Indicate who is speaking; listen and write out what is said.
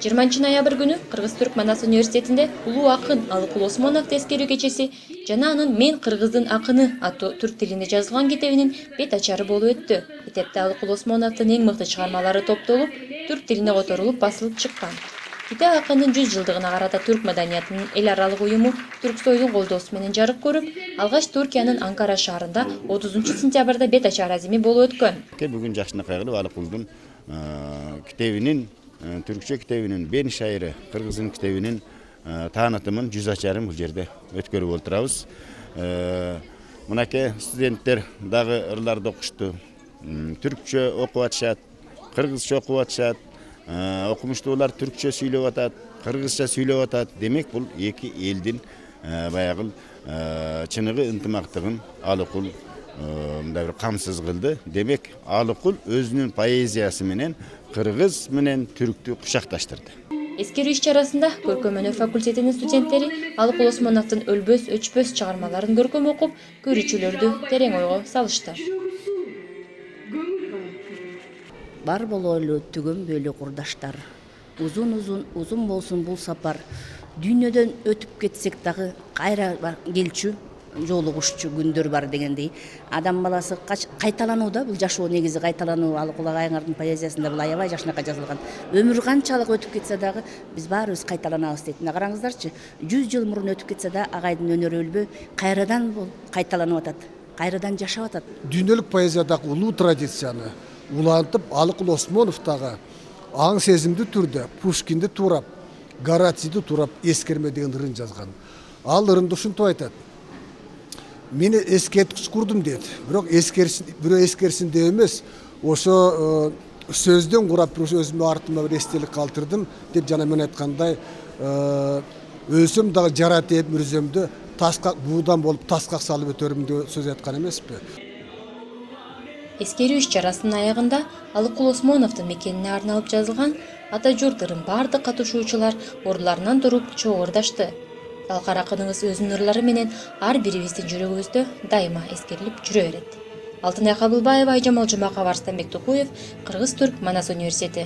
Speaker 1: 20-ноябрь күнү Кыргыз-Түрк Манас университетинде улуу акын Алыкул Осмоновду эскерүү кечеси жана анын «Мен Кыргыздын акыны» аттуу түрк тилинде жазылган китебинин бет ачары болуп өттү. Китепте Алыкул Осмоновдун эң мыкты чыгармалары топтолуп, түрк тилине которулуп басылып чыккан. Китеп акындын 100 жылдыгына карата түрк маданиятынын эл аралык уюму Түрксойдун колдоосу менен жарык көрүп, алгач Түркиянын Анкара шаарында 30-сентябрда бет ачар азими болуп өткөн.
Speaker 2: Бүгүн жакшына кайгылуу Алыкулдун китебинин түркчө китебинин бен шайыры, кыргыздын китебинин таанытымын 100 ачарын бул жерде өткөрүп отурабыз. Мынакей студенттер дагы ырларды окушту. Түркчө окуп атышат, кыргызча окуп атышат. Окумуштуулар түркчө сүйлөп атат, кыргызча сүйлөп атат. Демек бул эки элдин баягы чыныгы ынтымактыгын Алыкул мындай бир камсыз кылды. Демек Алыкул өзүнүн поэзиясы менен кыргыз менен түрктү кучакташтырды.
Speaker 1: Эскерүү иш-чарасында көркөм өнөр факультетинин студенттери Алыкул Осмоновдун өлбөс өчпөс чыгармаларын көркөм окуп, көрүүчүлөрдү терең ойго салышты.
Speaker 3: Бар бололу түгөнбөйлү курдаштар. Узун болсун бул сапар. Дүйнөдөн өтүп кетсек дагы кайра келчү, жолугушчу күндөр бар дегендей. Адам баласы кайталанууда, бул жашоо негизи кайталануу. Алыкул Агайыңардын поэзиясында бул аябай жакшынакай жазылган. Өмүр канчалык өтүп кетсе дагы биз баарыбыз кайталанабыз дейт. Мына караңыздарчы, 100 жыл мурун өтүп кетсе да агайдын өнөрү өлбөй, кайрадан бул кайталанып атат. Кайрадан жашап атат.
Speaker 4: Дүйнөлүк поэзиядагы улуу традицияны улантып, Алыкул Осмонов дагы аң сезимдүү түрдө Пушкинди туурап, Горацийди туурап эскерме деген ырын жазган. Ал ырында ушинтип айтат: "Мени эскерткич курдум" дейт. Бирок бирөө эскерсин деп эмес, ошо сөздөн курап өзүмө артыма бир эстелик калтырдым деп жана мен айткандай, өлсөм дагы жара тээп мүрзөмдө таска буудан болуп таскак салып өтөрүм деп сөз айткан эмеспи.
Speaker 1: Эскерүү иш-чарасынын аягында Алыкул Осмоновдун мекенине арналып жазылган ата журт ырын бардык катышуучулар орларынан туруп чогуу ырдашты. Талкар акыныбыз өзүнүн ырлары менен ар бирибиздин жүрөгүбүздө дайыма эскерилип жүрө берет. Алтынай Кабылбаева, Айжамал Жумакова, Арстанбек Тукуев, Кыргыз-Түрк Манас университети.